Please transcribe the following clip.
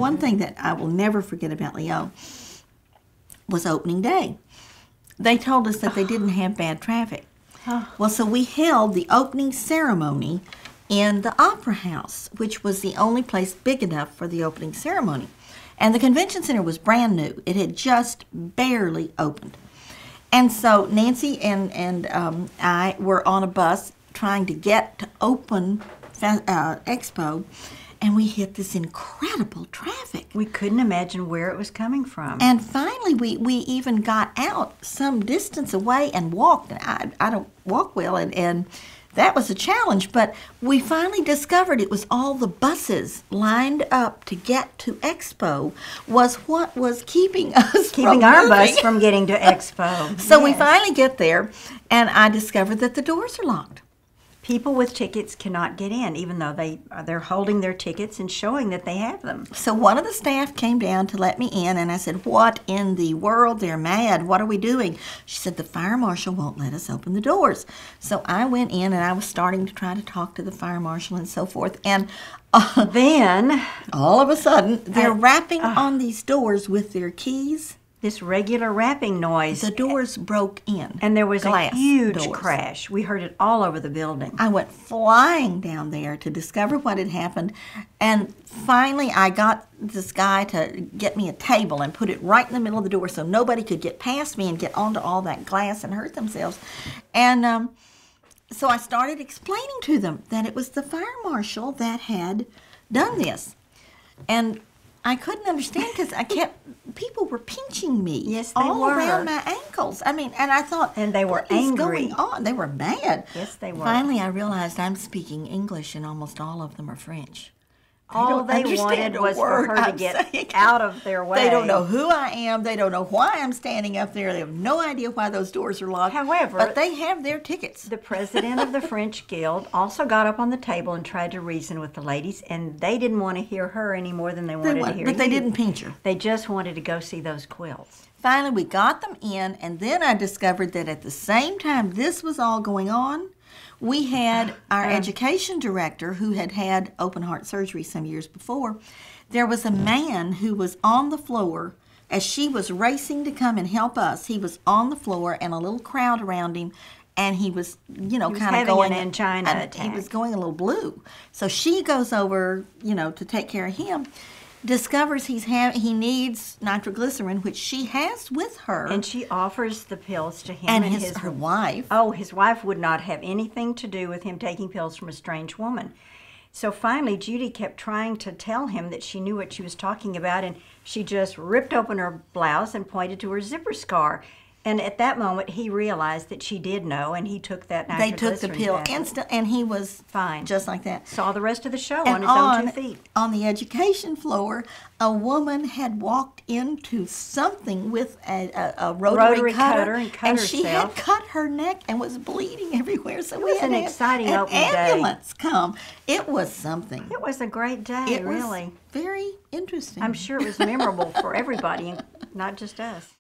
one thing that I will never forget about Leo was opening day. They told us that they didn't have bad traffic. Well, so we held the opening ceremony in the Opera House, which was the only place big enough for the opening ceremony. And the convention center was brand new. It had just barely opened. And so Nancy and I were on a bus trying to get to open Expo, and we hit this incredible traffic. We couldn't imagine where it was coming from. And finally, we even got out some distance away and walked. I don't walk well, and that was a challenge. But we finally discovered it was all the buses lined up to get to Expo was what was keeping us keeping our bus from getting to Expo. So we finally get there, and I discovered that the doors are locked. People with tickets cannot get in, even though they're holding their tickets and showing that they have them. So one of the staff came down to let me in, and I said, "What in the world? They're mad. What are we doing?" She said, "The fire marshal won't let us open the doors." So I went in, and I was starting to try to talk to the fire marshal and so forth. And then, all of a sudden, they're rapping on these doors with their keys. This regular rapping noise. The doors broke in. And there was a huge doors. Crash. We heard it all over the building. I went flying down there to discover what had happened. And finally, I got this guy to get me a table and put it right in the middle of the door so nobody could get past me and get onto all that glass and hurt themselves. And so I started explaining to them that it was the fire marshal that had done this. And I couldn't understand because people were pinching me. Yes, they all were. around my ankles. I mean, and I thought, and they were what is angry. going on? They were mad. Yes, they were. Finally, I realized I'm speaking English, and almost all of them are French. All they wanted was for her to get out of their way. They don't know who I am. They don't know why I'm standing up there. They have no idea why those doors are locked. However, but they have their tickets. The president of the French Guild also got up on the table and tried to reason with the ladies, and they didn't want to hear her any more than they wanted to hear you. But they didn't pinch her. They just wanted to go see those quilts. Finally, we got them in, and then I discovered that at the same time this was all going on, we had our education director who had had open heart surgery some years before. There was a man who was on the floor as she was racing to come and help us. He was on the floor and a little crowd around him, and he was, kind of going an angina attack. He was going a little blue. So she goes over, to take care of him. Discovers he needs nitroglycerin, which she has with her. And she offers the pills to him and her wife. Oh, his wife would not have anything to do with him taking pills from a strange woman. So finally, Judy kept trying to tell him that she knew what she was talking about, and she just ripped open her blouse and pointed to her zipper scar. And at that moment, he realized that she did know, and he took that nitroglycerin. They took the pill instant, and he was fine, just like that. Saw the rest of the show on his own 2 feet. On the education floor, a woman had walked into something with a rotary cutter and cut herself. She had cut her neck and was bleeding everywhere. So it was an exciting opening day. Ambulance come. It was something. It was a great day, really. Very interesting. I'm sure it was memorable for everybody, not just us.